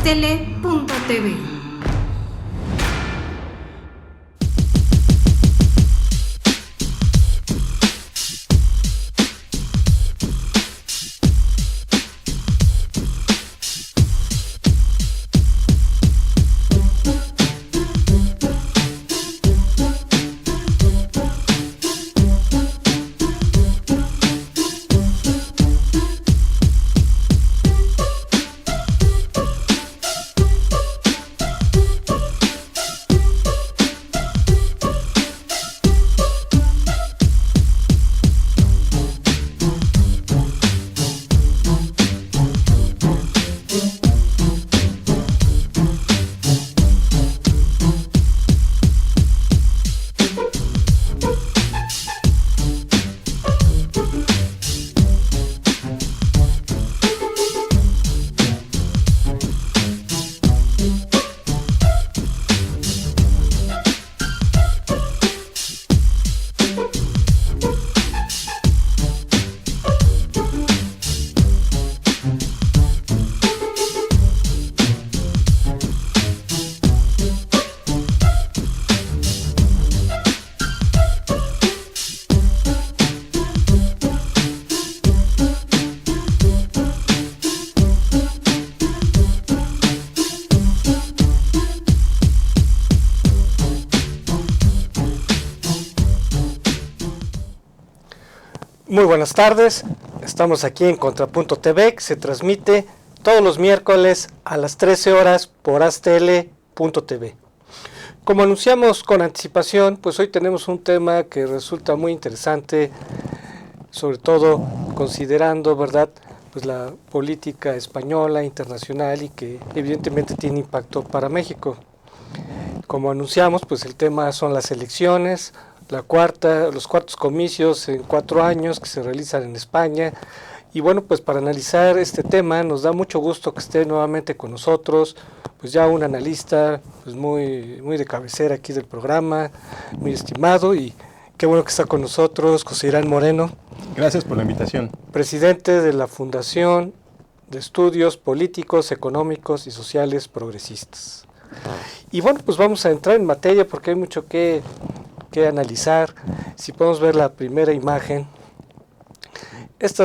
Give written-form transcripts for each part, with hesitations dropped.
porastele.tv. Muy buenas tardes, estamos aquí en Contrapunto TV, que se transmite todos los miércoles a las 13 horas por astl.tv. Como anunciamos con anticipación, pues hoy tenemos un tema que resulta muy interesante, sobre todo considerando, ¿verdad?, pues la política española, internacional, y que evidentemente tiene impacto para México. Como anunciamos, pues el tema son las elecciones, los cuartos comicios en 4 años que se realizan en España. Y bueno, pues para analizar este tema nos da mucho gusto que esté nuevamente con nosotros, pues ya un analista pues muy de cabecera aquí del programa, muy estimado, y qué bueno que está con nosotros, José Irán Moreno. Gracias por la invitación. Presidente de la Fundación de Estudios Políticos, Económicos y Sociales Progresistas. Y bueno, pues vamos a entrar en materia porque hay mucho que analizar. Si podemos ver la primera imagen, este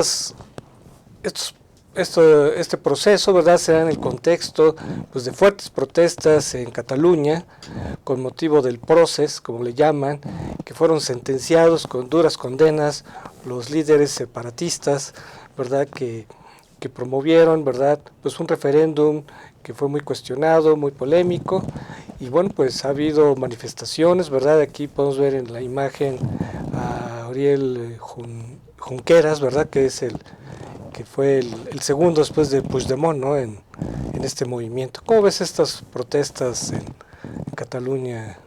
proceso, ¿verdad?, se da en el contexto pues de fuertes protestas en Cataluña con motivo del proces, como le llaman, que fueron sentenciados con duras condenas los líderes separatistas, ¿verdad?, que promovieron, ¿verdad?, pues un referéndum que fue muy cuestionado, muy polémico. Y bueno, pues ha habido manifestaciones, ¿verdad? Aquí podemos ver en la imagen a Oriol Junqueras, ¿verdad?, que fue el segundo después de Puigdemont, ¿no?, en este movimiento. ¿Cómo ves estas protestas en Cataluña,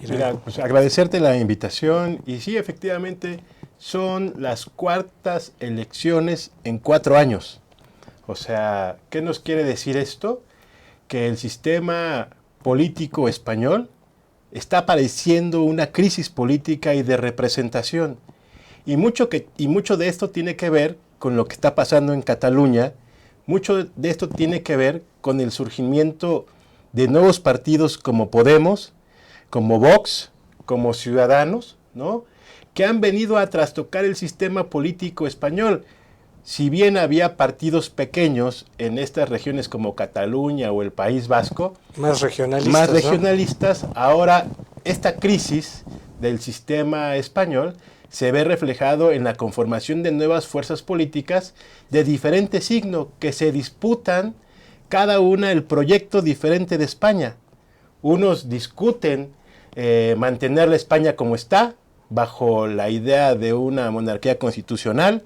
Irán? Mira, pues agradecerte la invitación, y sí, efectivamente, son las cuartas elecciones en 4 años. O sea, ¿qué nos quiere decir esto? Que el sistema político español está padeciendo una crisis política y de representación. Y mucho de esto tiene que ver con lo que está pasando en Cataluña. Mucho de esto tiene que ver con el surgimiento de nuevos partidos como Podemos, como Vox, como Ciudadanos, ¿no?, que han venido a trastocar el sistema político español. Si bien había partidos pequeños en estas regiones como Cataluña o el País Vasco, más regionalistas, ¿no?, ahora esta crisis del sistema español se ve reflejado en la conformación de nuevas fuerzas políticas de diferente signo que se disputan cada una el proyecto diferente de España. Unos discuten mantener la España como está, bajo la idea de una monarquía constitucional.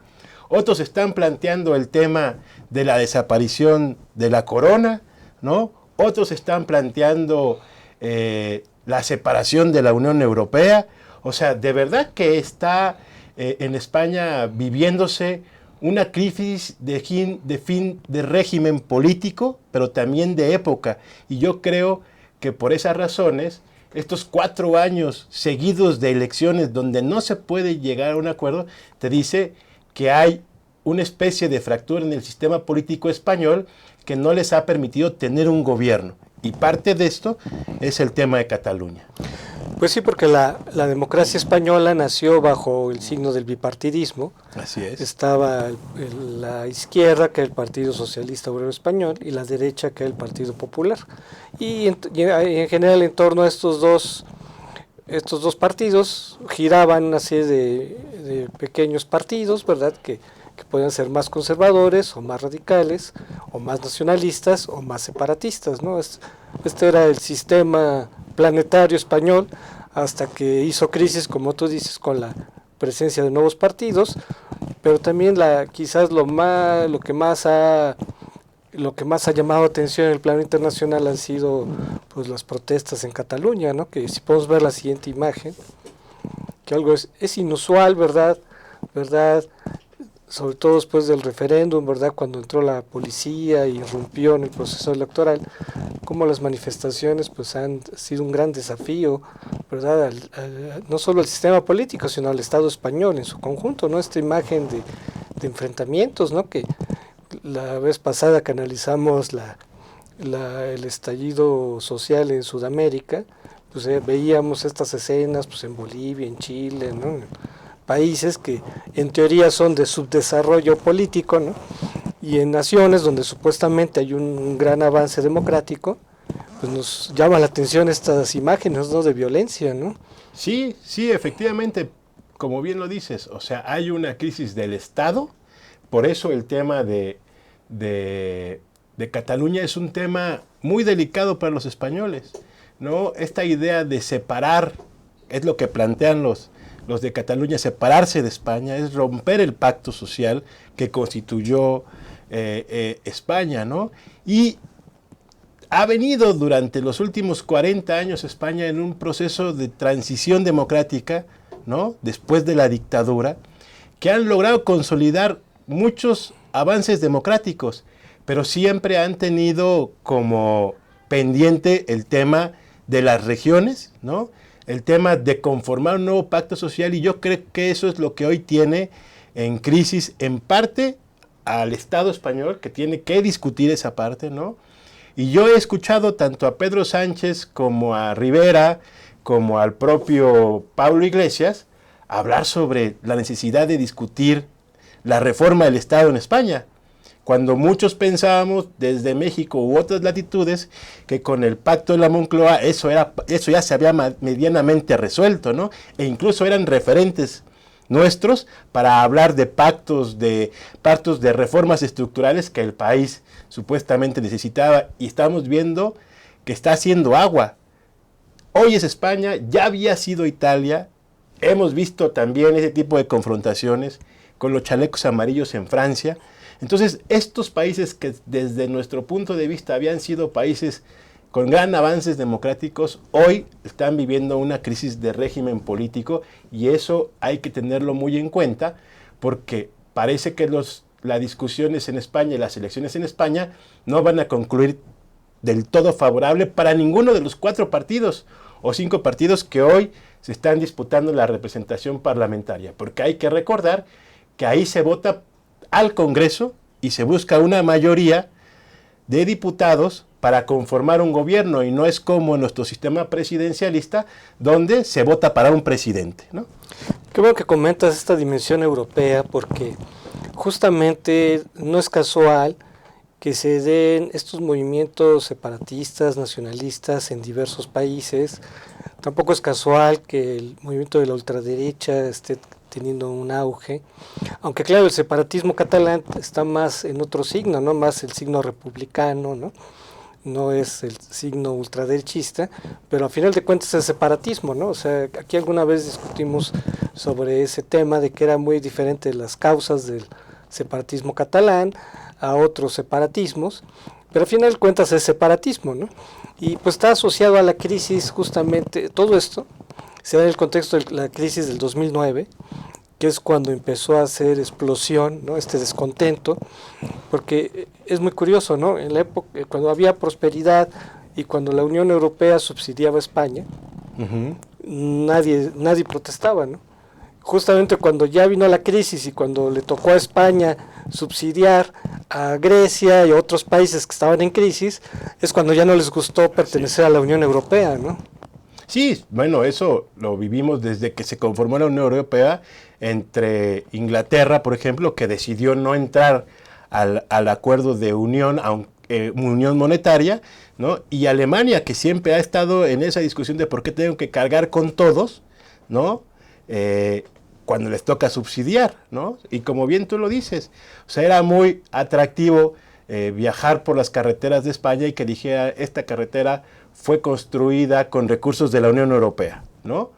Otros están planteando el tema de la desaparición de la corona, ¿no? Otros están planteando la separación de la Unión Europea. O sea, de verdad que está en España viviéndose una crisis de fin de régimen político, pero también de época. Y yo creo que por esas razones, estos 4 años seguidos de elecciones donde no se puede llegar a un acuerdo, te dice que hay una especie de fractura en el sistema político español que no les ha permitido tener un gobierno. Y parte de esto es el tema de Cataluña. Pues sí, porque la democracia española nació bajo el signo del bipartidismo. Así es. Estaba la izquierda, que es el Partido Socialista Obrero Español, y la derecha, que es el Partido Popular. Y en general, en torno a estos dos partidos giraban una serie de pequeños partidos, ¿verdad?, que podían ser más conservadores o más radicales o más nacionalistas o más separatistas, ¿no? Este era el sistema planetario español hasta que hizo crisis, como tú dices, con la presencia de nuevos partidos, pero también quizás lo que más ha llamado atención en el plano internacional han sido pues las protestas en Cataluña, ¿no? Que si podemos ver la siguiente imagen, que algo es inusual, ¿verdad? Sobre todo después del referéndum, ¿verdad?, cuando entró la policía y irrumpió en el proceso electoral, como las manifestaciones pues han sido un gran desafío, ¿verdad?, no solo al sistema político, sino al Estado español en su conjunto, ¿no? Esta imagen de enfrentamientos, ¿no?, que la vez pasada que analizamos el estallido social en Sudamérica, pues veíamos estas escenas pues en Bolivia, en Chile, ¿no?, países que en teoría son de subdesarrollo político, ¿no?, y en naciones donde supuestamente hay un gran avance democrático, pues nos llama la atención estas imágenes, ¿no?, de violencia, ¿no? Sí, efectivamente, como bien lo dices, o sea, hay una crisis del Estado, por eso el tema de Cataluña es un tema muy delicado para los españoles, ¿no? Esta idea de separar, es lo que plantean los de Cataluña, separarse de España, es romper el pacto social que constituyó España, ¿no? Y ha venido durante los últimos 40 años España en un proceso de transición democrática, ¿no?, después de la dictadura, que han logrado consolidar muchos avances democráticos, pero siempre han tenido como pendiente el tema de las regiones, ¿no?, el tema de conformar un nuevo pacto social, y yo creo que eso es lo que hoy tiene en crisis, en parte, al Estado español, que tiene que discutir esa parte, ¿no? Y yo he escuchado tanto a Pedro Sánchez como a Rivera, como al propio Pablo Iglesias, hablar sobre la necesidad de discutir la reforma del Estado en España, cuando muchos pensábamos desde México u otras latitudes que con el pacto de la Moncloa eso ya se había medianamente resuelto, ¿no? E incluso eran referentes nuestros para hablar de pactos de reformas estructurales que el país supuestamente necesitaba, y estamos viendo que está haciendo agua. Hoy es España, ya había sido Italia, hemos visto también ese tipo de confrontaciones con los chalecos amarillos en Francia. Entonces, estos países que desde nuestro punto de vista habían sido países con gran avances democráticos, hoy están viviendo una crisis de régimen político, y eso hay que tenerlo muy en cuenta, porque parece que las discusiones en España y las elecciones en España no van a concluir del todo favorable para ninguno de los 4 partidos o 5 partidos que hoy se están disputando la representación parlamentaria, porque hay que recordar que ahí se vota al Congreso y se busca una mayoría de diputados para conformar un gobierno, y no es como nuestro sistema presidencialista, donde se vota para un presidente, ¿no? Qué bueno que comentas esta dimensión europea, porque justamente no es casual que se den estos movimientos separatistas, nacionalistas en diversos países. Tampoco es casual que el movimiento de la ultraderecha esté teniendo un auge, aunque claro, el separatismo catalán está más en otro signo, ¿no?, más el signo republicano, no es el signo ultraderechista, pero a final de cuentas es el separatismo, ¿no? O sea, aquí alguna vez discutimos sobre ese tema de que era muy diferente las causas del separatismo catalán a otros separatismos, pero a final de cuentas es separatismo, ¿no? Y pues está asociado a la crisis, justamente, todo esto se da en el contexto de la crisis del 2009, que es cuando empezó a hacer explosión, ¿no?, este descontento, porque es muy curioso, ¿no?, en la época, cuando había prosperidad y cuando la Unión Europea subsidiaba a España, nadie protestaba, ¿no? justamente cuando ya vino la crisis y cuando le tocó a España subsidiar a Grecia y a otros países que estaban en crisis, es cuando ya no les gustó pertenecer a la Unión Europea, ¿no? Sí, bueno, eso lo vivimos desde que se conformó la Unión Europea entre Inglaterra, por ejemplo, que decidió no entrar al acuerdo de unión, unión monetaria, ¿no? Y Alemania, que siempre ha estado en esa discusión de por qué tengo que cargar con todos, ¿no? Cuando les toca subsidiar, ¿no? Y como bien tú lo dices, o sea, era muy atractivo viajar por las carreteras de España y que dijera, esta carretera fue construida con recursos de la Unión Europea, ¿no?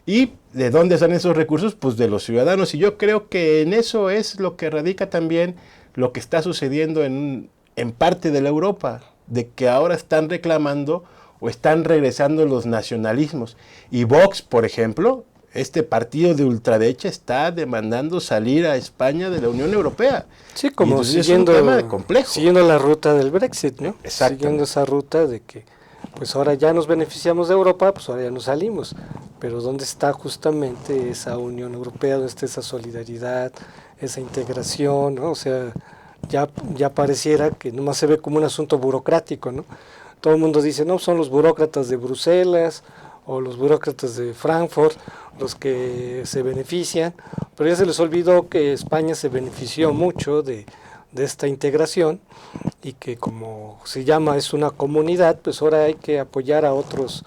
¿Y de dónde están esos recursos? Pues de los ciudadanos. Y yo creo que en eso es lo que radica también lo que está sucediendo en parte de la Europa, de que ahora están reclamando o están regresando los nacionalismos. Y Vox, por ejemplo, este partido de ultraderecha está demandando salir a España de la Unión Europea. Sí, como siguiendo la ruta del Brexit, ¿no? Siguiendo esa ruta de que pues ahora ya nos beneficiamos de Europa, pues ahora ya nos salimos. Pero ¿dónde está justamente esa Unión Europea? ¿Dónde está esa solidaridad, esa integración, ¿no? O sea, ya pareciera que nomás se ve como un asunto burocrático, ¿no? Todo el mundo dice, no, son los burócratas de Bruselas o los burócratas de Frankfurt los que se benefician, pero ya se les olvidó que España se benefició mucho de esta integración y que como se llama es una comunidad, pues ahora hay que apoyar a otras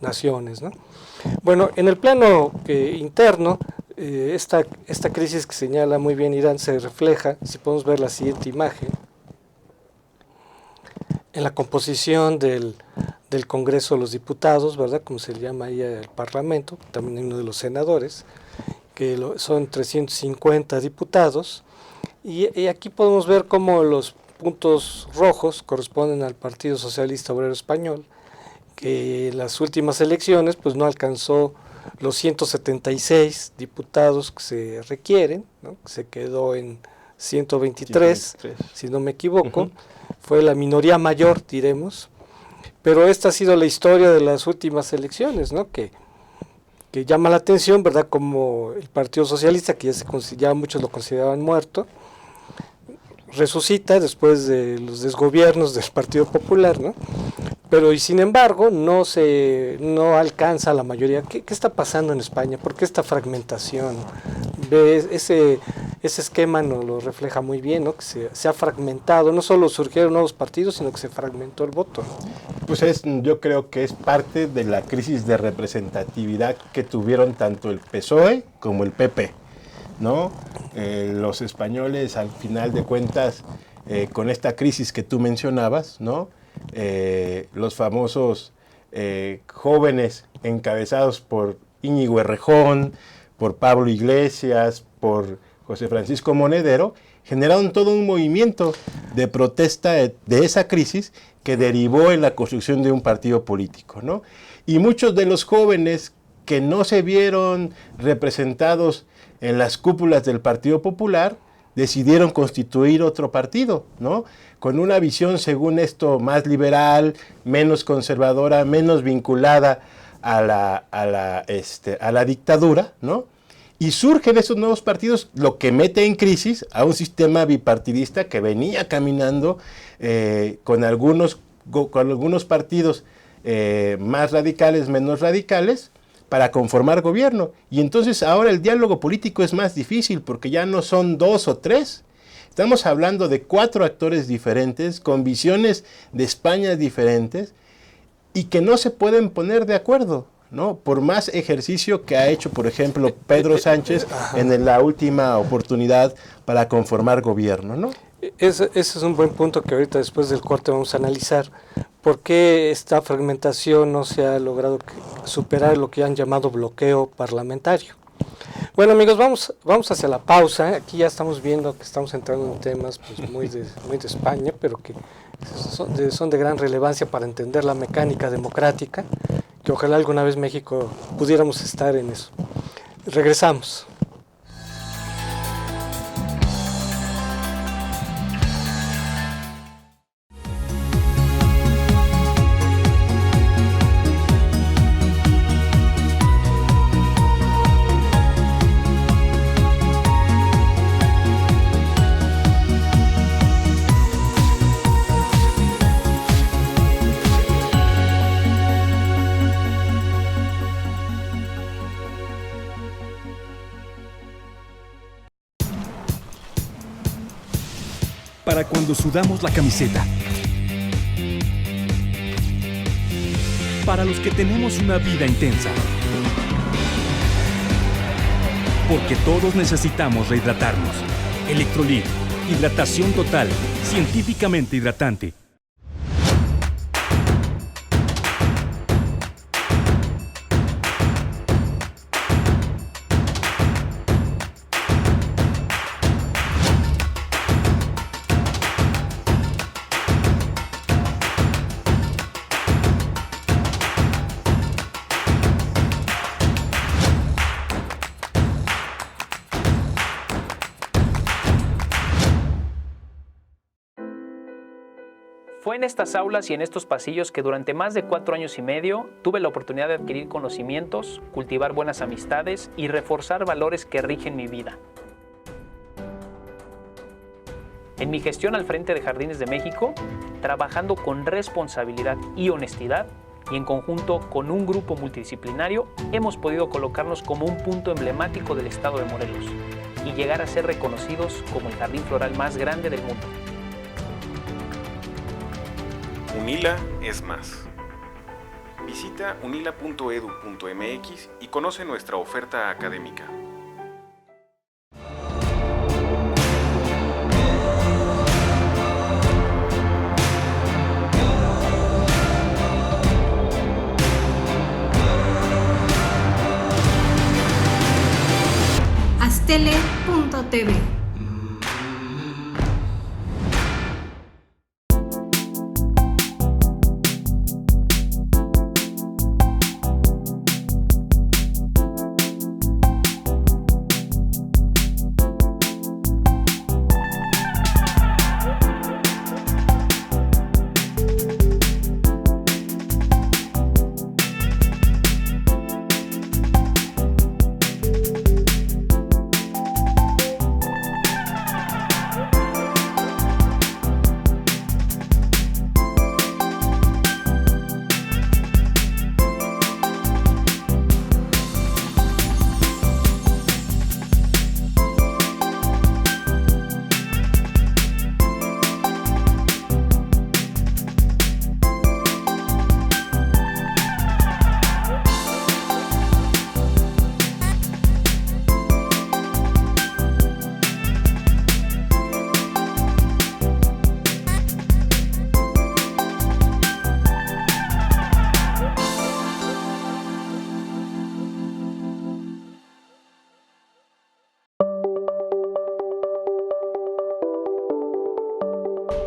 naciones, ¿no? Bueno, en el plano interno, esta crisis que señala muy bien Irán se refleja, si podemos ver la siguiente imagen, en la composición del Congreso de los Diputados, ¿verdad? Como se le llama ahí al Parlamento, también hay uno de los senadores, que son 350 diputados, y aquí podemos ver cómo los puntos rojos corresponden al Partido Socialista Obrero Español, que en las últimas elecciones pues no alcanzó los 176 diputados que se requieren, ¿no? Se quedó en 123, si no me equivoco, fue la minoría mayor, diremos, pero esta ha sido la historia de las últimas elecciones, ¿no? Que llama la atención, ¿verdad? Como el Partido Socialista, que ya muchos lo consideraban muerto, resucita después de los desgobiernos del Partido Popular, ¿no? Pero y sin embargo no alcanza la mayoría. ¿Qué está pasando en España? ¿Por qué esta fragmentación? Ese esquema nos lo refleja muy bien, ¿no? Que se ha fragmentado, no solo surgieron nuevos partidos, sino que se fragmentó el voto, ¿no? Pues yo creo que es parte de la crisis de representatividad que tuvieron tanto el PSOE como el PP, ¿no? Los españoles, al final de cuentas, con esta crisis que tú mencionabas, ¿no? Los famosos jóvenes encabezados por Íñigo Errejón, por Pablo Iglesias, por José Francisco Monedero, generaron todo un movimiento de protesta de esa crisis que derivó en la construcción de un partido político, ¿no? Y muchos de los jóvenes que no se vieron representados en las cúpulas del Partido Popular decidieron constituir otro partido, ¿no? Con una visión, según esto, más liberal, menos conservadora, menos vinculada a la dictadura, ¿no? Y surgen esos nuevos partidos, lo que mete en crisis a un sistema bipartidista que venía caminando con algunos partidos más radicales, menos radicales, para conformar gobierno. Y entonces ahora el diálogo político es más difícil porque ya no son 2 o 3. Estamos hablando de 4 actores diferentes, con visiones de España diferentes y que no se pueden poner de acuerdo, ¿no? Por más ejercicio que ha hecho, por ejemplo, Pedro Sánchez en la última oportunidad para conformar gobierno, ¿no? Ese es un buen punto que ahorita después del corte vamos a analizar. ¿Por qué esta fragmentación no se ha logrado superar lo que han llamado bloqueo parlamentario? Bueno, amigos, vamos hacia la pausa. Aquí ya estamos viendo que estamos entrando en temas pues, muy de España, pero que son de gran relevancia para entender la mecánica democrática, que ojalá alguna vez México pudiéramos estar en eso. Regresamos. para cuando sudamos la camiseta. Para los que tenemos una vida intensa. Porque todos necesitamos rehidratarnos. Electrolit, hidratación total, científicamente hidratante. Fue en estas aulas y en estos pasillos que durante más de 4 años y medio tuve la oportunidad de adquirir conocimientos, cultivar buenas amistades y reforzar valores que rigen mi vida. En mi gestión al frente de Jardines de México, trabajando con responsabilidad y honestidad, y en conjunto con un grupo multidisciplinario, hemos podido colocarnos como un punto emblemático del estado de Morelos y llegar a ser reconocidos como el jardín floral más grande del mundo. UNILA es más. Visita unila.edu.mx y conoce nuestra oferta académica. Astele.tv.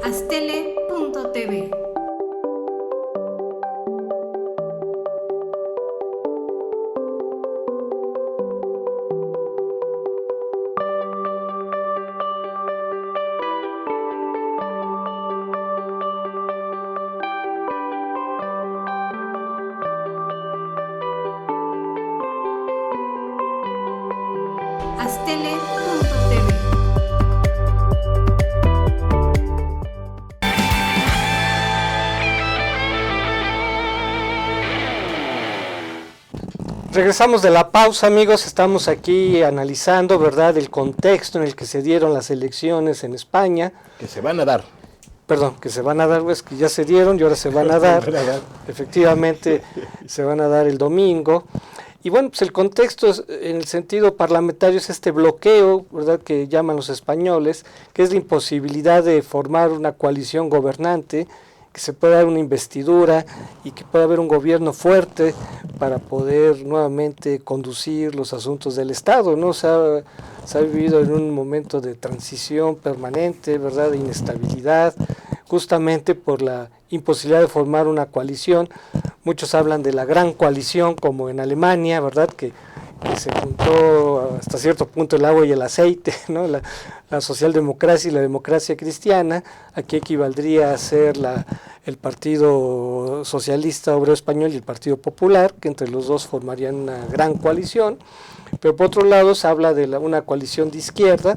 Astele.tv. Astele.tv. Regresamos de la pausa, amigos. Estamos aquí analizando, ¿verdad?, el contexto en el que se dieron las elecciones en España. Que se van a dar. Perdón, que se van a dar, pues que ya se dieron y ahora se van a dar. Efectivamente, se van a dar el domingo. Y bueno, pues el contexto en el sentido parlamentario es este bloqueo, ¿verdad?, que llaman los españoles, que es la imposibilidad de formar una coalición gobernante, que se pueda dar una investidura y que pueda haber un gobierno fuerte para poder nuevamente conducir los asuntos del Estado, ¿no? Se ha vivido en un momento de transición permanente, ¿verdad?, de inestabilidad, justamente por la imposibilidad de formar una coalición. Muchos hablan de la gran coalición, como en Alemania, ¿verdad?, que se juntó hasta cierto punto el agua y el aceite, ¿no?, la socialdemocracia y la democracia cristiana. Aquí equivaldría a ser el Partido Socialista Obrero Español y el Partido Popular, que entre los dos formarían una gran coalición. Pero por otro lado se habla de una coalición de izquierda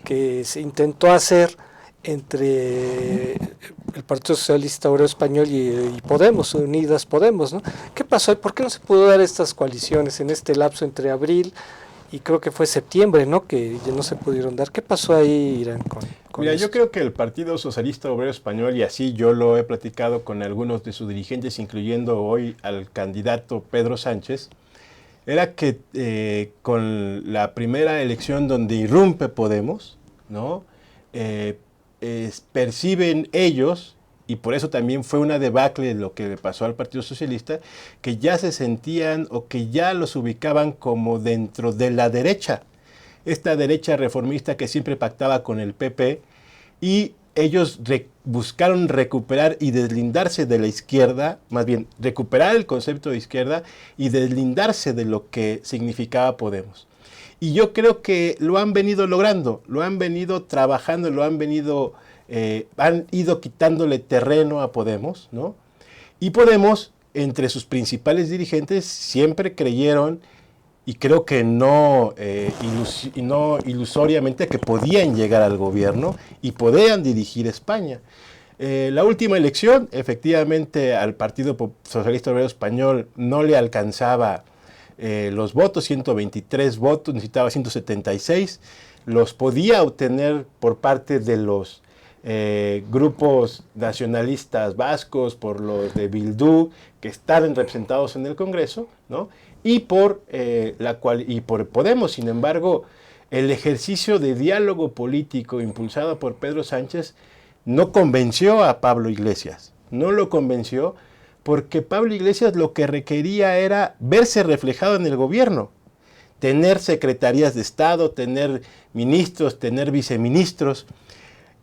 que se intentó hacer entre el Partido Socialista Obrero Español y Podemos, Unidas Podemos, ¿no? ¿Qué pasó y por qué no se pudo dar estas coaliciones en este lapso entre abril y creo que fue septiembre, ¿no? Que ya no se pudieron dar. ¿Qué pasó ahí, Irán, con Mira, esto? yo creo que el Partido Socialista Obrero Español, y así yo lo he platicado con algunos de sus dirigentes, incluyendo hoy al candidato Pedro Sánchez, era que con la primera elección donde irrumpe Podemos, ¿no? Perciben ellos, y por eso también fue una debacle lo que le pasó al Partido Socialista, que ya se sentían o que ya los ubicaban como dentro de la derecha, esta derecha reformista que siempre pactaba con el PP, y ellos buscaron recuperar y deslindarse de la izquierda, más bien recuperar el concepto de izquierda y deslindarse de lo que significaba Podemos. Y yo creo que lo han venido logrando, lo han venido trabajando, han ido quitándole terreno a Podemos, ¿no? Y Podemos, entre sus principales dirigentes, siempre creyeron, y creo que no ilusoriamente, que podían llegar al gobierno y podían dirigir España. La última elección, efectivamente, al Partido Socialista Obrero Español no le alcanzaba los votos, 123 votos, necesitaba 176, los podía obtener por parte de los grupos nacionalistas vascos, por los de Bildu, que están representados en el Congreso, ¿no? Y por Podemos. Sin embargo, el ejercicio de diálogo político impulsado por Pedro Sánchez no convenció a Pablo Iglesias, no lo convenció, porque Pablo Iglesias lo que requería era verse reflejado en el gobierno, tener secretarías de Estado, tener ministros, tener viceministros,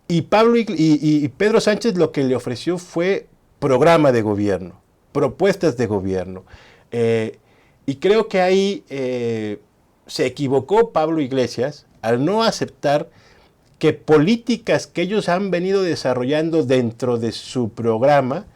y Pedro Sánchez lo que le ofreció fue programa de gobierno, propuestas de gobierno. Y creo que ahí se equivocó Pablo Iglesias al no aceptar que políticas que ellos han venido desarrollando dentro de su programa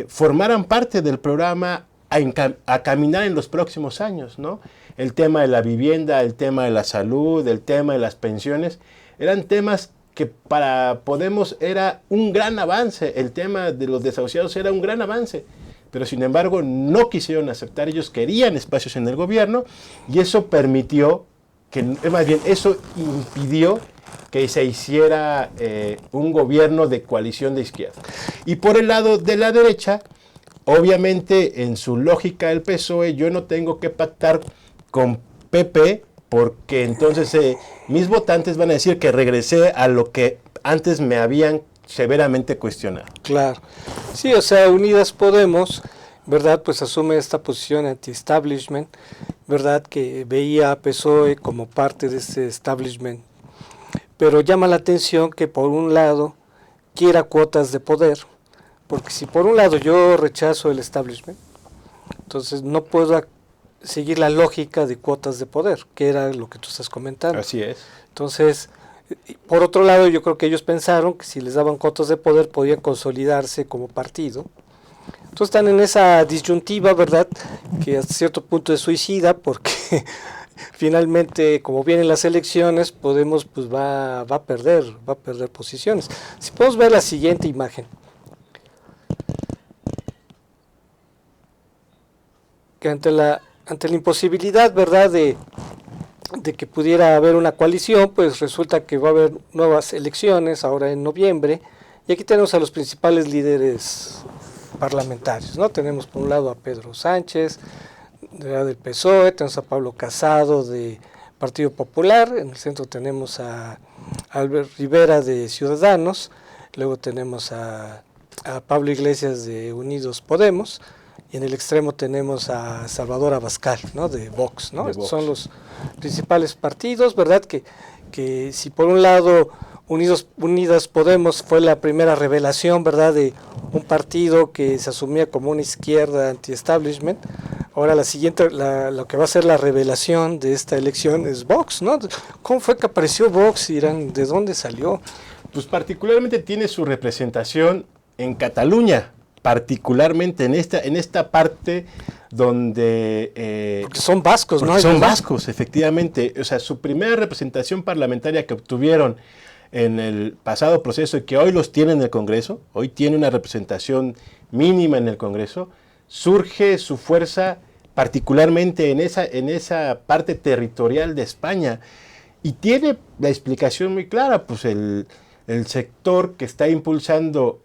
formaran parte del programa a caminar en los próximos años, ¿no? El tema de la vivienda, el tema de la salud, el tema de las pensiones, eran temas que para Podemos era un gran avance, el tema de los desahuciados era un gran avance, pero sin embargo no quisieron aceptar, ellos querían espacios en el gobierno, y eso permitió, eso impidió que se hiciera un gobierno de coalición de izquierda. Y por el lado de la derecha, obviamente en su lógica el PSOE, yo no tengo que pactar con PP, porque entonces mis votantes van a decir que regresé a lo que antes me habían severamente cuestionado. Claro. Sí, o sea, Unidas Podemos, ¿verdad? Pues asume esta posición anti-establishment, ¿verdad? Que veía a PSOE como parte de ese establishment. Pero llama la atención que por un lado quiera cuotas de poder, porque si por un lado yo rechazo el establishment, entonces no puedo seguir la lógica de cuotas de poder, que era lo que tú estás comentando. Así es. Entonces, por otro lado, yo creo que ellos pensaron que si les daban cuotas de poder podían consolidarse como partido. Entonces están en esa disyuntiva, ¿verdad?, que hasta cierto punto es suicida, porque finalmente, como vienen las elecciones, Podemos pues va a perder posiciones. Si podemos ver la siguiente imagen. Que ante la imposibilidad, ¿verdad?, de que pudiera haber una coalición, pues resulta que va a haber nuevas elecciones ahora en noviembre, y aquí tenemos a los principales líderes parlamentarios, ¿no? Tenemos por un lado a Pedro Sánchez, del PSOE, tenemos a Pablo Casado de Partido Popular, en el centro tenemos a Albert Rivera de Ciudadanos, luego tenemos a Pablo Iglesias de Unidos Podemos, y en el extremo tenemos a Salvador Abascal, ¿no?, de Vox, ¿no? Estos son los principales partidos, ¿verdad? Que si por un lado Unidas Podemos fue la primera revelación, ¿verdad?, de un partido que se asumía como una izquierda anti-establishment, ahora la siguiente, lo que va a ser la revelación de esta elección es Vox, ¿no? ¿Cómo fue que apareció Vox, Irán? ¿De dónde salió? Pues particularmente tiene su representación en Cataluña, particularmente en esta parte donde... Porque son vascos, ¿no? Son vascos, efectivamente. O sea, su primera representación parlamentaria que obtuvieron en el pasado proceso y que hoy los tienen en el Congreso, hoy tiene una representación mínima en el Congreso, surge su fuerza particularmente en esa parte territorial de España. Y tiene la explicación muy clara, pues el sector que está impulsando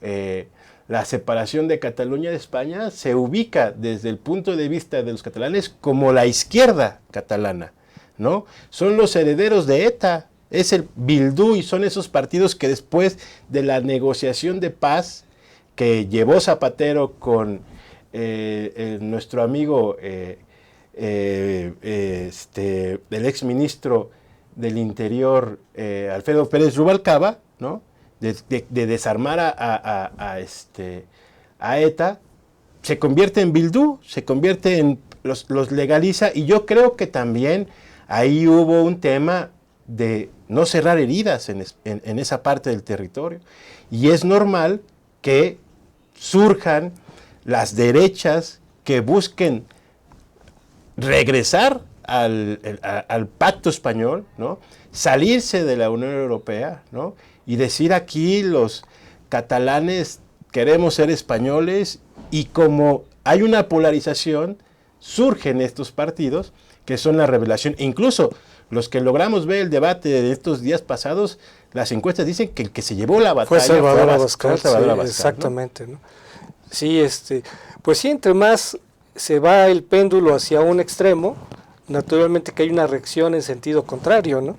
la separación de Cataluña de España se ubica desde el punto de vista de los catalanes como la izquierda catalana, ¿no? Son los herederos de ETA, es el Bildu y son esos partidos que después de la negociación de paz que llevó Zapatero con nuestro amigo, el exministro del Interior, Alfredo Pérez Rubalcaba, ¿no? de desarmar a ETA, se convierte en Bildu, se convierte en, los legaliza, y yo creo que también ahí hubo un tema de no cerrar heridas en esa parte del territorio, y es normal que surjan las derechas que busquen regresar al pacto español, ¿no? Salirse de la Unión Europea, ¿no? Y decir aquí los catalanes queremos ser españoles, y como hay una polarización, surgen estos partidos que son la revelación. Incluso los que logramos ver el debate de estos días pasados, las encuestas dicen que el que se llevó la batalla fue Salvador Abascal, Abascal, exactamente, ¿no? Sí, pues sí, entre más se va el péndulo hacia un extremo, naturalmente que hay una reacción en sentido contrario, ¿no?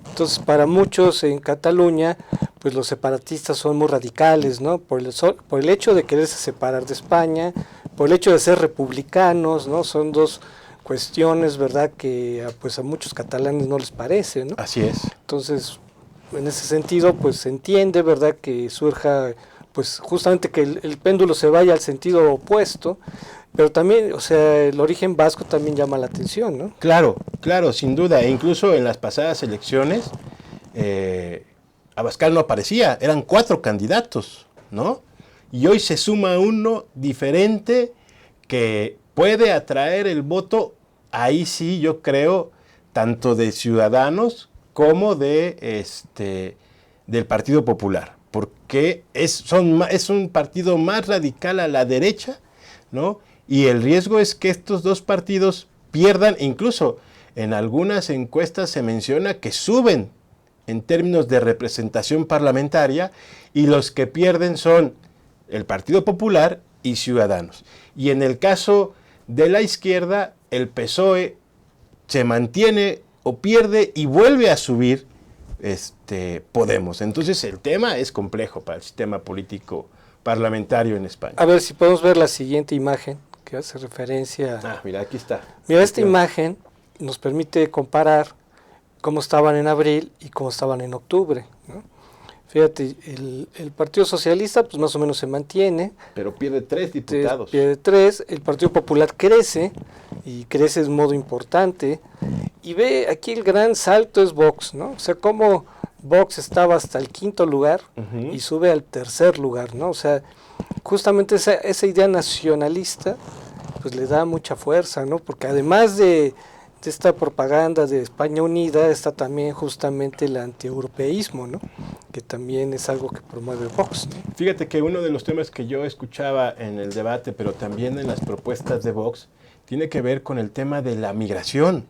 Entonces, para muchos en Cataluña, pues los separatistas son muy radicales, ¿no? Por el hecho de quererse separar de España, por el hecho de ser republicanos, ¿no? Son dos cuestiones, ¿verdad?, que pues a muchos catalanes no les parece, ¿no? Así es. Entonces, en ese sentido, pues se entiende, ¿verdad?, que surja, pues justamente que el péndulo se vaya al sentido opuesto, pero también, o sea, el origen vasco también llama la atención, ¿no? Claro, claro, sin duda, e incluso en las pasadas elecciones, Abascal no aparecía, eran 4 candidatos, ¿no? Y hoy se suma uno diferente que puede atraer el voto, ahí sí yo creo, tanto de Ciudadanos como del Partido Popular, porque es un partido más radical a la derecha, ¿no? Y el riesgo es que estos dos partidos pierdan, incluso en algunas encuestas se menciona que suben en términos de representación parlamentaria, y los que pierden son el Partido Popular y Ciudadanos. Y en el caso de la izquierda, el PSOE se mantiene o pierde y vuelve a subir Podemos. Entonces el tema es complejo para el sistema político parlamentario en España. A ver si podemos ver la siguiente imagen que hace referencia. Mira, aquí está. Mira, esta imagen nos permite comparar cómo estaban en abril y cómo estaban en octubre, ¿no? Fíjate, el Partido Socialista pues más o menos se mantiene. Pero pierde 3 diputados. Pierde 3, el Partido Popular crece, y crece de modo importante. Y ve, aquí el gran salto es Vox, ¿no? O sea, cómo Vox estaba hasta el 5º lugar y sube al 3er lugar, ¿no? O sea, justamente esa idea nacionalista pues le da mucha fuerza, ¿no? Porque además de esta propaganda de España unida, está también justamente el antieuropeísmo, ¿no? Que también es algo que promueve Vox, ¿no? Fíjate que uno de los temas que yo escuchaba en el debate, pero también en las propuestas de Vox, tiene que ver con el tema de la migración.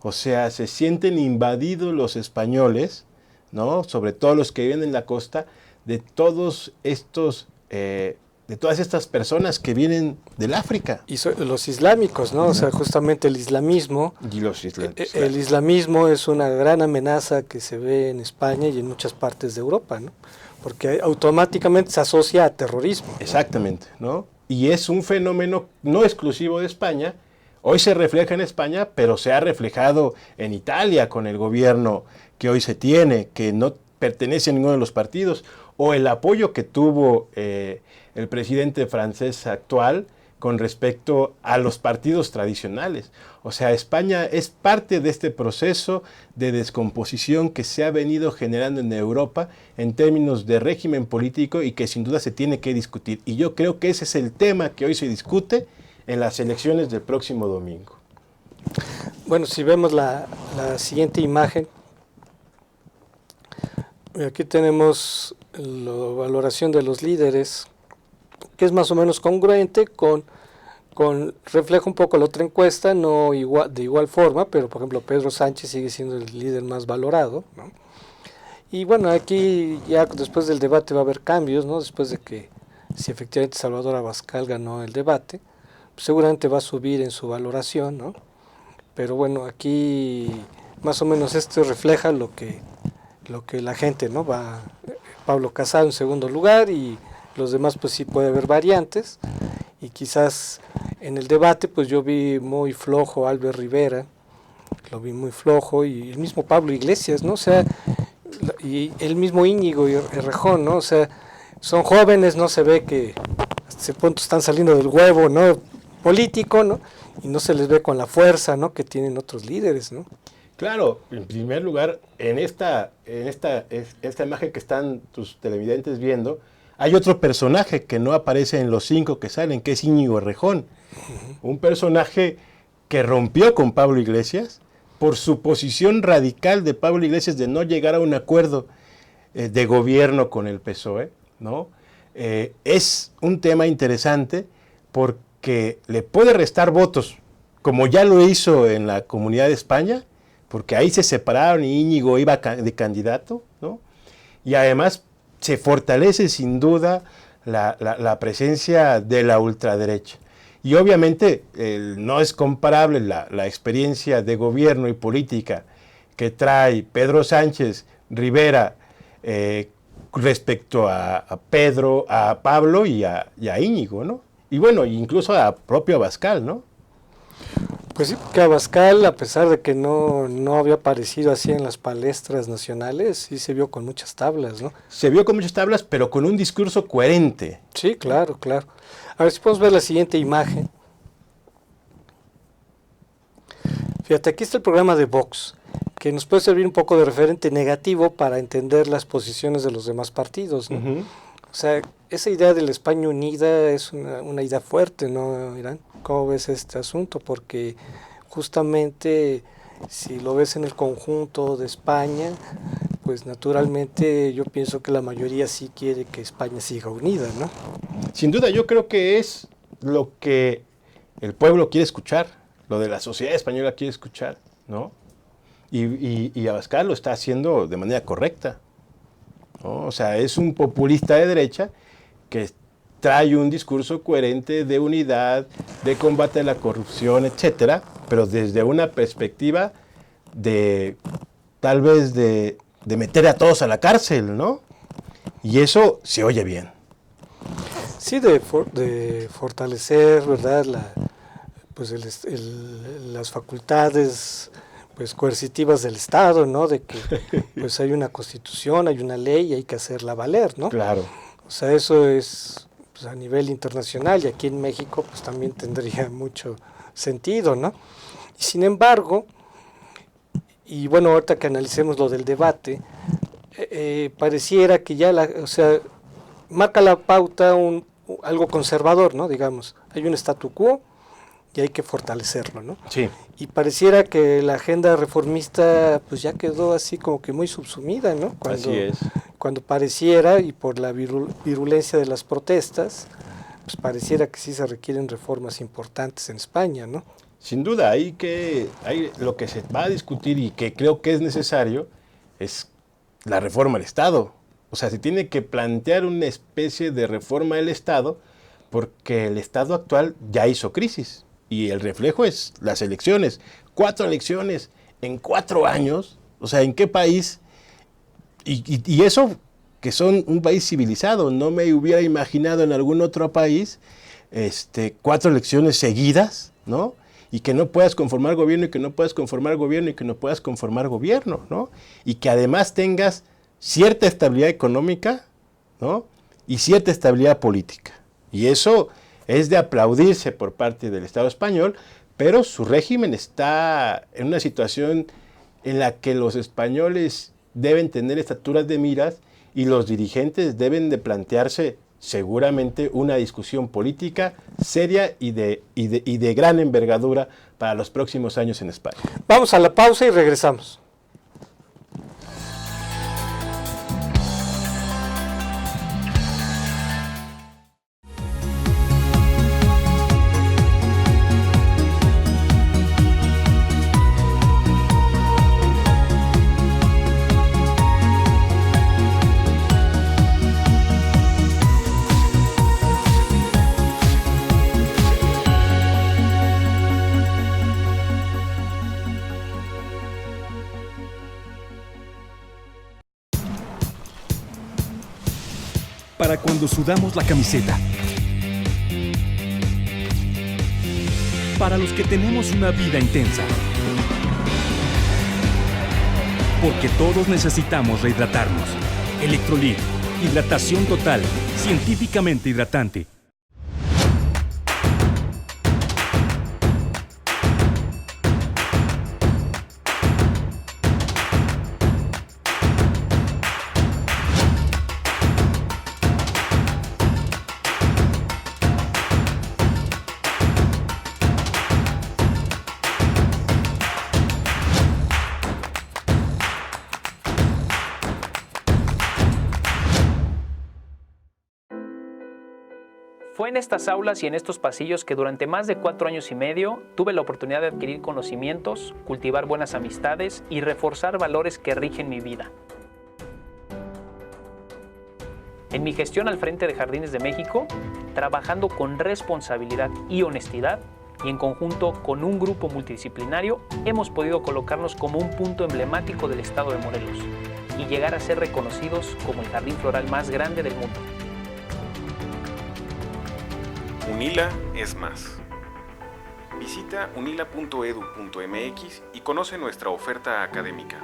O sea, se sienten invadidos los españoles, ¿no? Sobre todo los que viven en la costa, de todos estos de todas estas personas que vienen del África. Y los islámicos, ¿no? O sea, justamente el islamismo. Y los islámicos. El islamismo es una gran amenaza que se ve en España y en muchas partes de Europa, ¿no? Porque automáticamente se asocia a terrorismo. Exactamente, ¿no? Y es un fenómeno no exclusivo de España. Hoy se refleja en España, pero se ha reflejado en Italia con el gobierno que hoy se tiene, que no pertenece a ninguno de los partidos, o el apoyo que tuvo el presidente francés actual con respecto a los partidos tradicionales. O sea, España es parte de este proceso de descomposición que se ha venido generando en Europa en términos de régimen político y que sin duda se tiene que discutir. Y yo creo que ese es el tema que hoy se discute en las elecciones del próximo domingo. Bueno, si vemos la siguiente imagen, aquí tenemos la valoración de los líderes, que es más o menos congruente con refleja un poco la otra encuesta, no de igual forma, pero por ejemplo Pedro Sánchez sigue siendo el líder más valorado, ¿no? Y bueno, aquí ya después del debate va a haber cambios, ¿no? Después de que si efectivamente Salvador Abascal ganó el debate, pues seguramente va a subir en su valoración, ¿no? Pero bueno, aquí más o menos esto refleja lo que la gente, ¿no? Va Pablo Casado en segundo lugar y los demás pues sí puede haber variantes. Y quizás en el debate pues yo vi muy flojo a Albert Rivera, lo vi muy flojo, y el mismo Pablo Iglesias, ¿no? O sea, y el mismo Íñigo Errejón, ¿no? O sea, son jóvenes, no se ve que hasta ese punto están saliendo del huevo, ¿no? Político, ¿no? Y no se les ve con la fuerza, ¿no? Que tienen otros líderes, ¿no? Claro, en primer lugar, en esta imagen que están tus televidentes viendo, hay otro personaje que no aparece en los 5 que salen, que es Íñigo Errejón. Un personaje que rompió con Pablo Iglesias por su posición radical de Pablo Iglesias de no llegar a un acuerdo de gobierno con el PSOE, ¿no? Es un tema interesante porque le puede restar votos, como ya lo hizo en la Comunidad de España, porque ahí se separaron y Íñigo iba de candidato, ¿no? Y además se fortalece sin duda la presencia de la ultraderecha. Y obviamente no es comparable la experiencia de gobierno y política que trae Pedro Sánchez Rivera respecto a Pedro, a Pablo y a Íñigo, ¿no? Y bueno, incluso a propio Abascal, ¿no? Pues sí, porque Abascal, a pesar de que no había aparecido así en las palestras nacionales, sí se vio con muchas tablas, ¿no? Se vio con muchas tablas, pero con un discurso coherente. Sí, claro, claro. A ver si podemos ver la siguiente imagen. Fíjate, aquí está el programa de Vox, que nos puede servir un poco de referente negativo para entender las posiciones de los demás partidos, ¿no? Uh-huh. O sea, esa idea de la España unida es una idea fuerte, ¿no, Irán? ¿Cómo ves este asunto? Porque justamente si lo ves en el conjunto de España, pues naturalmente yo pienso que la mayoría sí quiere que España siga unida, ¿no? Sin duda, yo creo que es lo que el pueblo quiere escuchar, lo de la sociedad española quiere escuchar, ¿no? Y Abascal lo está haciendo de manera correcta, ¿no? O sea, es un populista de derecha que trae un discurso coherente de unidad, de combate a la corrupción, etcétera, pero desde una perspectiva de, tal vez, de meter a todos a la cárcel, ¿no? Y eso se oye bien. Sí, de fortalecer, ¿verdad?, las facultades pues coercitivas del Estado, ¿no? De que pues hay una constitución, hay una ley y hay que hacerla valer, ¿no? Claro. O sea, eso es pues, a nivel internacional, y aquí en México pues también tendría mucho sentido, ¿no? Y sin embargo, y bueno, ahorita que analicemos lo del debate, pareciera que ya o sea, marca la pauta algo conservador, ¿no? Digamos, hay un statu quo y hay que fortalecerlo, ¿no? Sí. Y pareciera que la agenda reformista pues ya quedó así como que muy subsumida, ¿no? Así es. Cuando pareciera, y por la virulencia de las protestas, pues pareciera que sí se requieren reformas importantes en España, ¿no? Sin duda, lo que se va a discutir y que creo que es necesario es la reforma al Estado. O sea, se tiene que plantear una especie de reforma del Estado porque el Estado actual ya hizo crisis. Y el reflejo es las elecciones. 4 elecciones en 4 años. O sea, ¿en qué país? Y eso que son un país civilizado. No me hubiera imaginado en algún otro país 4 elecciones seguidas, ¿no? Y que no puedas conformar gobierno, y que no puedas conformar gobierno, y que no puedas conformar gobierno, ¿no? Y que además tengas cierta estabilidad económica, ¿no? Y cierta estabilidad política. Y eso es de aplaudirse por parte del Estado español, pero su régimen está en una situación en la que los españoles deben tener estaturas de miras y los dirigentes deben de plantearse seguramente una discusión política seria y de gran envergadura para los próximos años en España. Vamos a la pausa y regresamos. para cuando sudamos la camiseta. Para los que tenemos una vida intensa. Porque todos necesitamos rehidratarnos. Electrolit, hidratación total, científicamente hidratante. Fue en estas aulas y en estos pasillos que durante más de 4 años y medio tuve la oportunidad de adquirir conocimientos, cultivar buenas amistades y reforzar valores que rigen mi vida. En mi gestión al frente de Jardines de México, trabajando con responsabilidad y honestidad, y en conjunto con un grupo multidisciplinario, hemos podido colocarnos como un punto emblemático del estado de Morelos y llegar a ser reconocidos como el jardín floral más grande del mundo. UNILA es más. Visita unila.edu.mx y conoce nuestra oferta académica.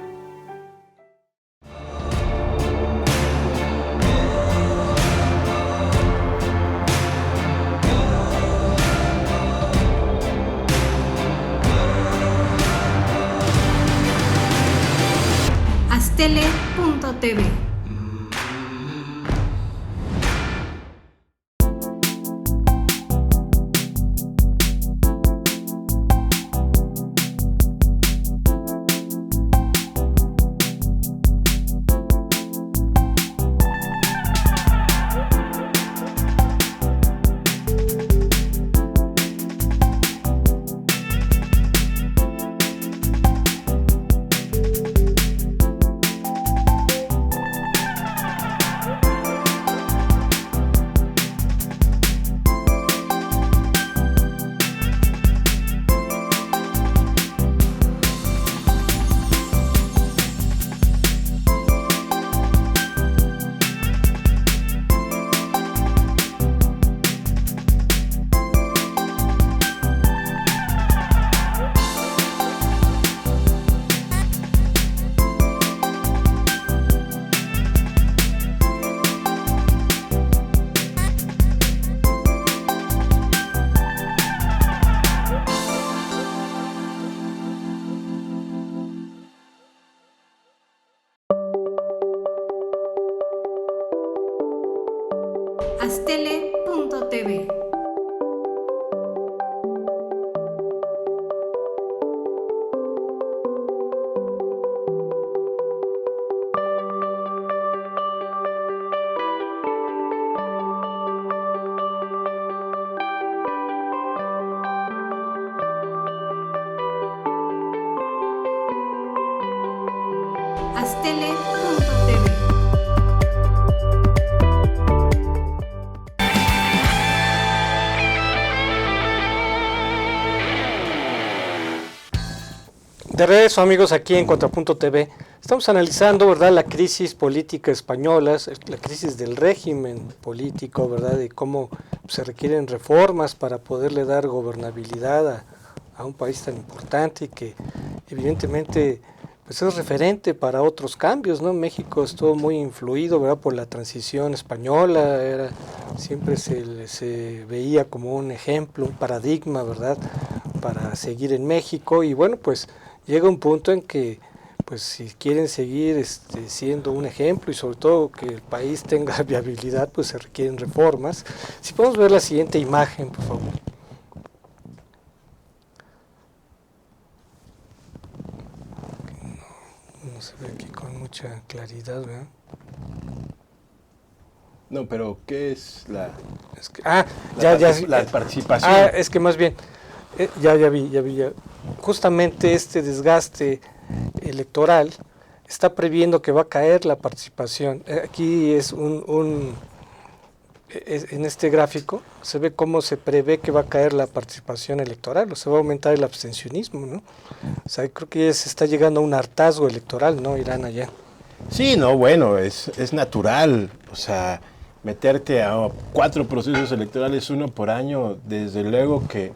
Astele.tv. Astele.tv. Astele.tv. De regreso, amigos, aquí en Contrapunto TV. Estamos analizando, ¿verdad?, la crisis política española, la crisis del régimen político, ¿verdad?, de cómo se requieren reformas para poderle dar gobernabilidad a un país tan importante y que evidentemente pues es referente para otros cambios, ¿no? México estuvo muy influido, ¿verdad?, por la transición española, siempre se veía como un ejemplo, un paradigma, ¿verdad?, para seguir en México. Y bueno, pues llega un punto en que, pues si quieren seguir siendo un ejemplo y sobre todo que el país tenga viabilidad, pues se requieren reformas. Si podemos ver la siguiente imagen, por favor. No se ve aquí con mucha claridad, ¿verdad? No, pero ¿qué es la participación? Es que más bien, ya vi. Justamente este desgaste electoral está previendo que va a caer la participación. Aquí es en este gráfico se ve cómo se prevé que va a caer la participación electoral, o se va a aumentar el abstencionismo, ¿no? O sea, creo que ya se está llegando a un hartazgo electoral, ¿no? Irán allá. Sí, no, bueno, es natural. O sea, meterte a 4 procesos electorales, 1 por año, desde luego que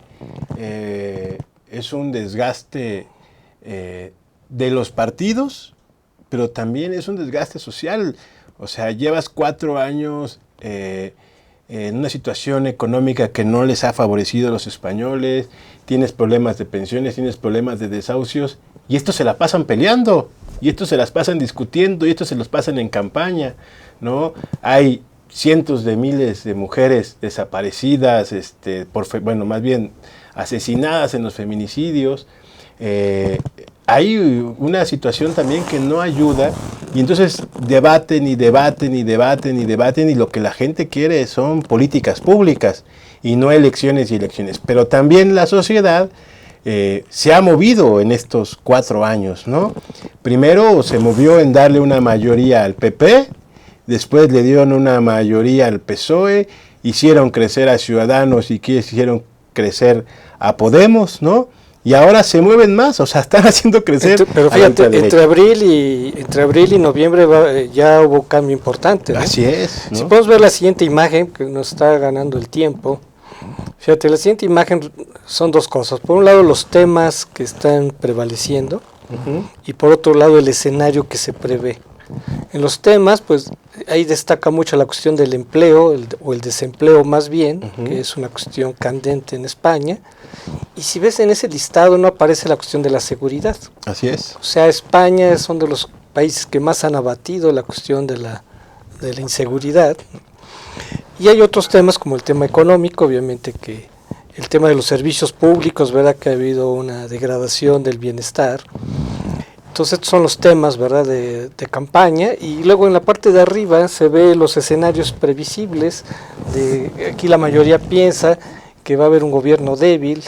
es un desgaste de los partidos, pero también es un desgaste social. O sea, llevas 4 años en una situación económica que no les ha favorecido a los españoles, tienes problemas de pensiones, tienes problemas de desahucios, y estos se la pasan peleando, y estos se las pasan discutiendo, y estos se los pasan en campaña, ¿no? Hay cientos de miles de mujeres desaparecidas, más bien asesinadas en los feminicidios. Hay una situación también que no ayuda, y entonces debaten y debaten y debaten y debaten, y lo que la gente quiere son políticas públicas y no elecciones y elecciones. Pero también la sociedad se ha movido en estos 4 años, ¿no? Primero se movió en darle una mayoría al PP, después le dieron una mayoría al PSOE, hicieron crecer a Ciudadanos y hicieron crecer a Podemos, ¿no? Y ahora se mueven más, o sea, están haciendo crecer. Pero fíjate, entre abril y noviembre ya hubo cambio importante, ¿no? Así es, ¿no? Si podemos ver la siguiente imagen, que nos está ganando el tiempo. Fíjate, la siguiente imagen son 2 cosas. Por un lado, los temas que están prevaleciendo, y por otro lado, el escenario que se prevé. En los temas, pues ahí destaca mucho la cuestión del empleo, o el desempleo más bien, que es una cuestión candente en España. Y si ves en ese listado no aparece la cuestión de la seguridad. Así es. O sea, España son de los países que más han abatido la cuestión de la inseguridad. Y hay otros temas como el tema económico, obviamente que el tema de los servicios públicos, ¿verdad? Que ha habido una degradación del bienestar. Entonces estos son los temas, ¿verdad? de campaña, y luego en la parte de arriba se ve los escenarios previsibles. Aquí la mayoría piensa que va a haber un gobierno débil,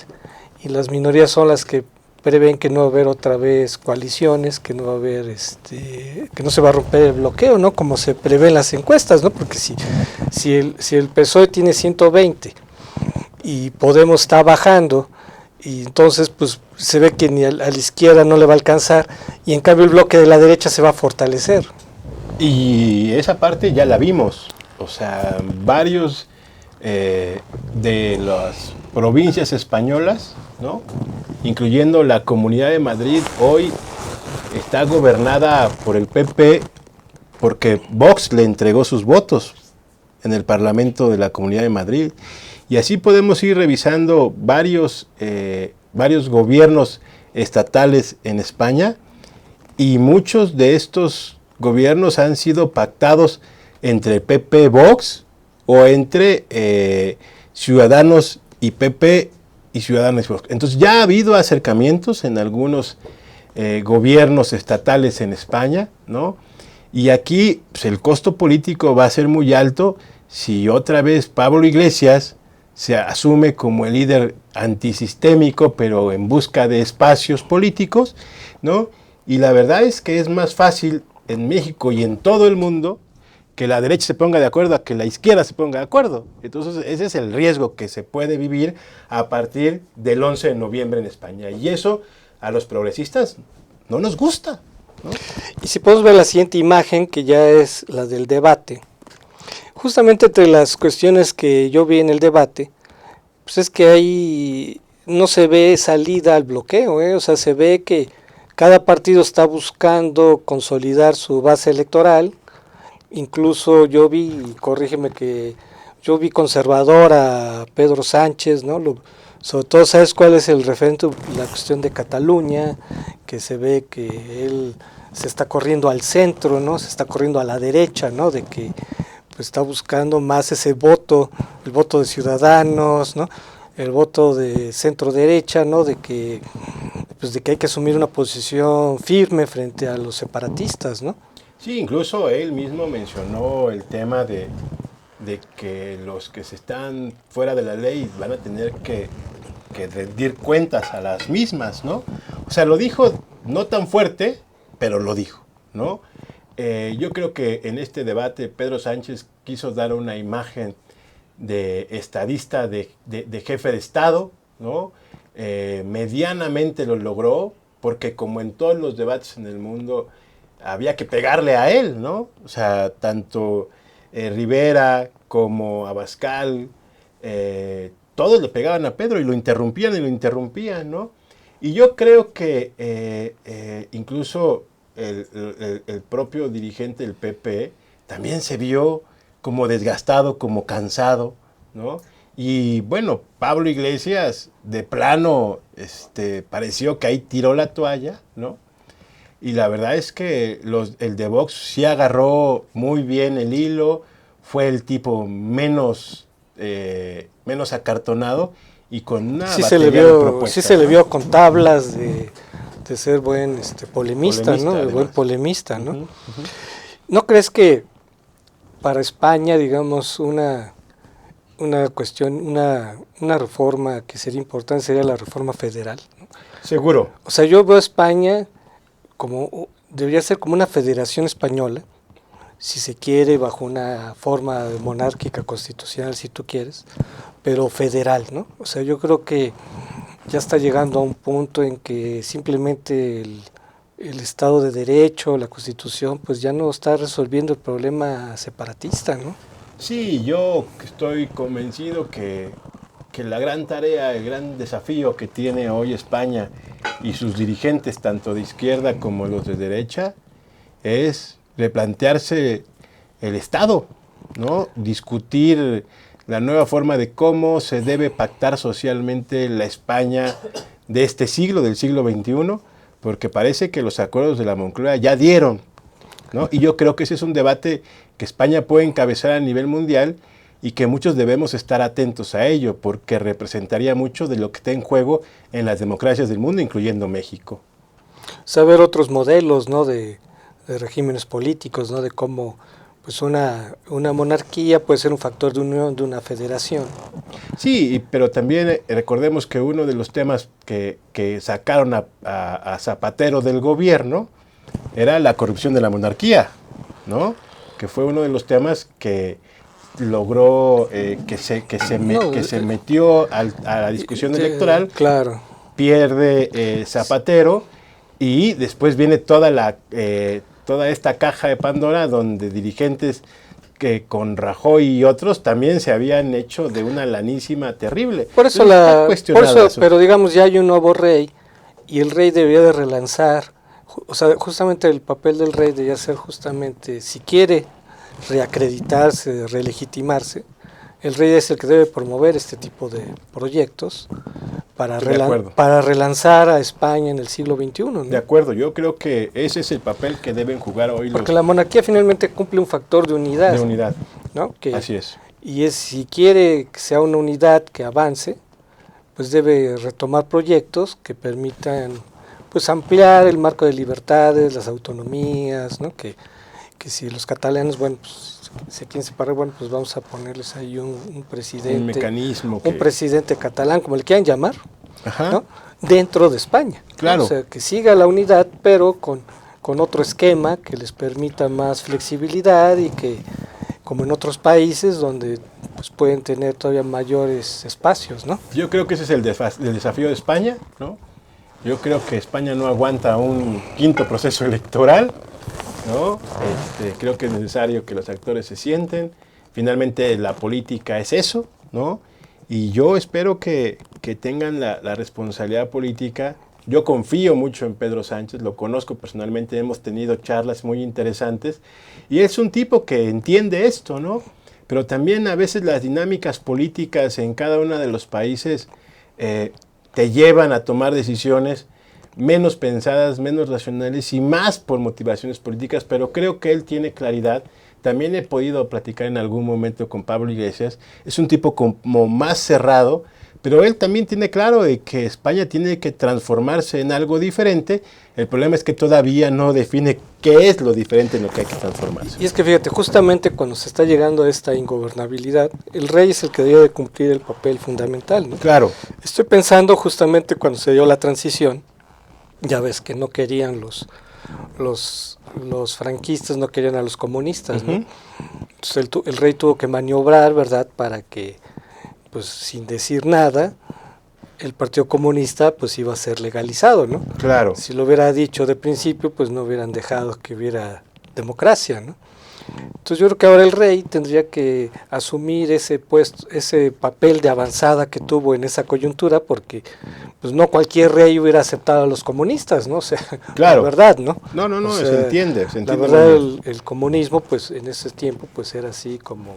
y las minorías son las que prevén que no va a haber otra vez coaliciones, que no va a haber que no se va a romper el bloqueo, ¿no? Como se prevé en las encuestas, ¿no? Porque si el PSOE tiene 120 y Podemos está bajando, y entonces pues se ve que ni a la izquierda no le va a alcanzar, y en cambio el bloque de la derecha se va a fortalecer. Y esa parte ya la vimos, o sea, varios de las provincias españolas, ¿no? Incluyendo la Comunidad de Madrid, hoy está gobernada por el PP porque Vox le entregó sus votos en el Parlamento de la Comunidad de Madrid. Y así podemos ir revisando varios gobiernos estatales en España, y muchos de estos gobiernos han sido pactados entre PP, Vox, o entre Ciudadanos y PP y Ciudadanos y Vox. Entonces ya ha habido acercamientos en algunos gobiernos estatales en España, ¿no? Y aquí pues, el costo político va a ser muy alto si otra vez Pablo Iglesias se asume como el líder antisistémico, pero en busca de espacios políticos, ¿no? Y la verdad es que es más fácil en México y en todo el mundo que la derecha se ponga de acuerdo a que la izquierda se ponga de acuerdo. Entonces ese es el riesgo que se puede vivir a partir del 11 de noviembre en España. Y eso a los progresistas no nos gusta, ¿no? Y si podemos ver la siguiente imagen, que ya es la del debate. Justamente entre las cuestiones que yo vi en el debate, pues es que ahí no se ve salida al bloqueo, o sea, se ve que cada partido está buscando consolidar su base electoral. Incluso yo vi, corrígeme, que yo vi conservador a Pedro Sánchez, ¿no? Sobre todo, ¿sabes cuál es el referente? La cuestión de Cataluña, que se ve que él se está corriendo al centro, ¿no? Se está corriendo a la derecha, ¿no? De que pues está buscando más ese voto, el voto de Ciudadanos, ¿no? El voto de centro derecha, ¿no? De que hay que asumir una posición firme frente a los separatistas, ¿no? Sí, incluso él mismo mencionó el tema de que los que se están fuera de la ley van a tener que rendir cuentas a las mismas, ¿no? O sea, lo dijo no tan fuerte, pero lo dijo, ¿no? Yo creo que en este debate Pedro Sánchez quiso dar una imagen de estadista, de jefe de Estado, ¿no? Medianamente lo logró, porque como en todos los debates en el mundo, había que pegarle a él, ¿no? O sea, tanto Rivera, como Abascal, todos le pegaban a Pedro y lo interrumpían, ¿no? Y yo creo que incluso el propio dirigente del PP también se vio como desgastado, como cansado, ¿no? Y bueno, Pablo Iglesias de plano pareció que ahí tiró la toalla, ¿no? Y la verdad es que el de Vox sí agarró muy bien el hilo, fue el tipo menos acartonado y con una batería de propuestas. Sí se le vio con tablas de ser buen polemista, ¿no? Además. Buen polemista, ¿no? Uh-huh. ¿No crees que para España, digamos, una cuestión, una reforma que sería importante sería la reforma federal, ¿no? Seguro. O sea, yo veo a España debería ser como una federación española, si se quiere, bajo una forma monárquica constitucional, si tú quieres, pero federal, ¿no? O sea, yo creo que ya está llegando a un punto en que simplemente el Estado de Derecho, la Constitución, pues ya no está resolviendo el problema separatista, ¿no? Sí, yo estoy convencido que la gran tarea, el gran desafío que tiene hoy España y sus dirigentes, tanto de izquierda como los de derecha, es replantearse el Estado, ¿no? Discutir la nueva forma de cómo se debe pactar socialmente la España de este siglo, del siglo XXI, porque parece que los acuerdos de la Moncloa ya dieron, ¿no? Y yo creo que ese es un debate que España puede encabezar a nivel mundial y que muchos debemos estar atentos a ello, porque representaría mucho de lo que está en juego en las democracias del mundo, incluyendo México. Saber otros modelos, ¿no? de regímenes políticos, ¿no? De cómo pues una monarquía puede ser un factor de unión de una federación. Sí, pero también recordemos que uno de los temas que sacaron a Zapatero del gobierno era la corrupción de la monarquía, ¿no? Que fue uno de los temas que logró que se metió a la discusión electoral. Claro. Pierde Zapatero y después viene toda esta caja de Pandora donde dirigentes que con Rajoy y otros también se habían hecho de una lanísima terrible. Por eso, pero digamos ya hay un nuevo rey y el rey debería de relanzar, o sea, justamente el papel del rey debería ser justamente, si quiere reacreditarse, relegitimarse, el rey es el que debe promover este tipo de proyectos para relanzar a España en el siglo XXI, ¿no? De acuerdo, yo creo que ese es el papel que deben jugar hoy Porque la monarquía finalmente cumple un factor de unidad. De unidad, ¿no? así es. Y si quiere que sea una unidad que avance, pues debe retomar proyectos que permitan pues ampliar el marco de libertades, las autonomías, ¿no? Que si los catalanes, bueno, pues se quieren separar, bueno, pues vamos a ponerles ahí un presidente. Un mecanismo. Un presidente catalán, como le quieran llamar, ajá, ¿no? Dentro de España. Claro. ¿no? O sea, que siga la unidad, pero con otro esquema que les permita más flexibilidad y que, como en otros países, donde pues pueden tener todavía mayores espacios, ¿no? Yo creo que ese es el desafío de España, ¿no? Yo creo que España no aguanta un quinto proceso electoral, ¿no? Creo que es necesario que los actores se sienten. Finalmente la política es eso, ¿no? Y yo espero que tengan la responsabilidad política. Yo confío mucho en Pedro Sánchez, lo conozco personalmente, hemos tenido charlas muy interesantes y es un tipo que entiende esto, ¿no? Pero también a veces las dinámicas políticas en cada uno de los países te llevan a tomar decisiones menos pensadas, menos racionales y más por motivaciones políticas, pero creo que él tiene claridad. También he podido platicar en algún momento con Pablo Iglesias, es un tipo como más cerrado, pero él también tiene claro de que España tiene que transformarse en algo diferente. El problema es que todavía no define qué es lo diferente en lo que hay que transformarse. Y es que fíjate, justamente cuando se está llegando a esta ingobernabilidad, el rey es el que debe de cumplir el papel fundamental, ¿no? Claro. Estoy pensando justamente cuando se dio la transición, ya ves que no querían los franquistas, no querían a los comunistas, ¿no? Entonces el rey tuvo que maniobrar, ¿verdad?, para que, pues sin decir nada, el Partido Comunista pues iba a ser legalizado, ¿no? Claro. Si lo hubiera dicho de principio, pues no hubieran dejado que hubiera democracia, ¿no? Entonces yo creo que ahora el rey tendría que asumir ese puesto, ese papel de avanzada que tuvo en esa coyuntura, porque pues no cualquier rey hubiera aceptado a los comunistas, ¿no? O sea, Claro. la verdad, ¿no? No, O sea, se entiende. La verdad, el comunismo, pues en ese tiempo, pues era así como...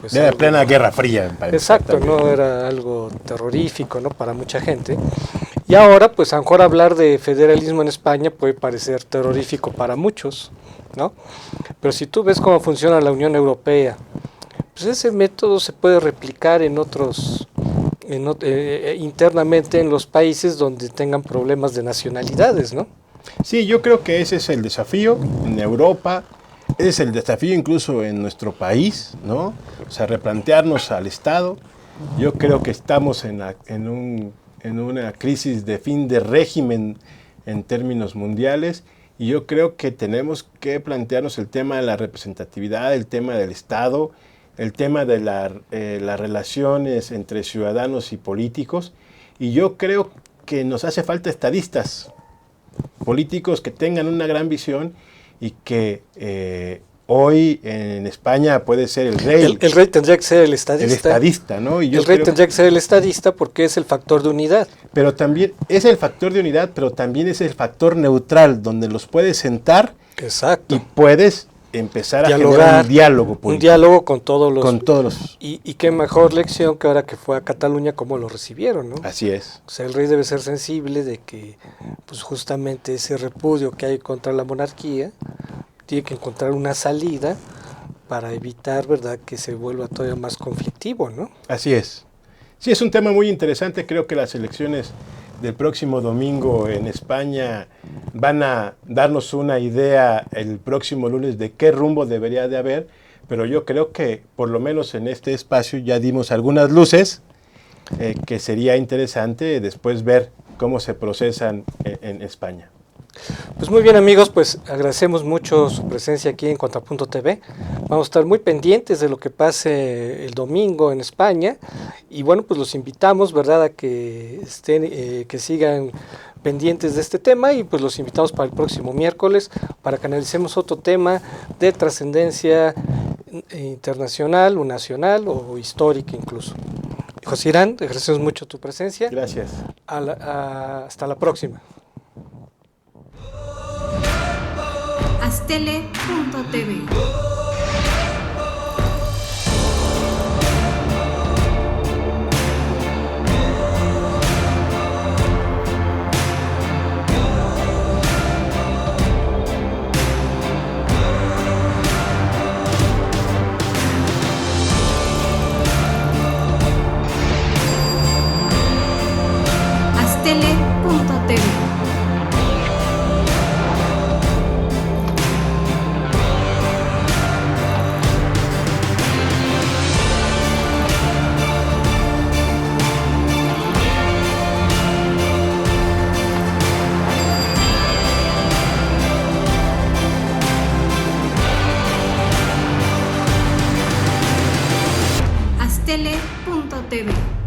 Pues, Era algo- plena Guerra Fría. para empezar Exacto, también. ¿no? Era algo terrorífico, ¿no? Para mucha gente. Y ahora, pues a lo mejor hablar de federalismo en España puede parecer terrorífico para muchos, ¿no? Pero si tú ves cómo funciona la Unión Europea, pues ese método se puede replicar en otros, internamente en los países donde tengan problemas de nacionalidades, ¿no? Sí, yo creo que ese es el desafío en Europa, ese es el desafío incluso en nuestro país, ¿no? O sea, replantearnos al Estado. Yo creo que estamos en una crisis de fin de régimen en términos mundiales y yo creo que tenemos que plantearnos el tema de la representatividad, el tema del Estado, el tema de las relaciones entre ciudadanos y políticos y yo creo que nos hace falta estadistas políticos que tengan una gran visión y que hoy en España puede ser el rey. El rey tendría que ser el estadista. El estadista, ¿no? Y yo El rey creo- tendría que ser el estadista porque es el factor de unidad. Pero también es el factor de unidad, pero también es el factor neutral, donde los puedes sentar Exacto. y puedes empezar a Dialogar, generar un diálogo Un político diálogo con todos los... con todos los... Y qué mejor lección que ahora que fue a Cataluña, cómo lo recibieron, ¿no? Así es. O sea, el rey debe ser sensible de que, pues justamente ese repudio que hay contra la monarquía, tiene que encontrar una salida para evitar, ¿verdad?, que se vuelva todavía más conflictivo, ¿no? Así es. Sí, es un tema muy interesante. Creo que las elecciones del próximo domingo en España van a darnos una idea el próximo lunes de qué rumbo debería de haber, pero yo creo que por lo menos en este espacio ya dimos algunas luces que sería interesante después ver cómo se procesan en España. Pues muy bien, amigos, pues agradecemos mucho su presencia aquí en Contrapunto TV. Vamos a estar muy pendientes de lo que pase el domingo en España y bueno, pues los invitamos, ¿verdad?, a que estén, que sigan pendientes de este tema y pues los invitamos para el próximo miércoles para que analicemos otro tema de trascendencia internacional o nacional o histórica incluso. José Irán, agradecemos mucho tu presencia. Gracias. Hasta la próxima. Astele.tv. Astele.tv. Astele.tv.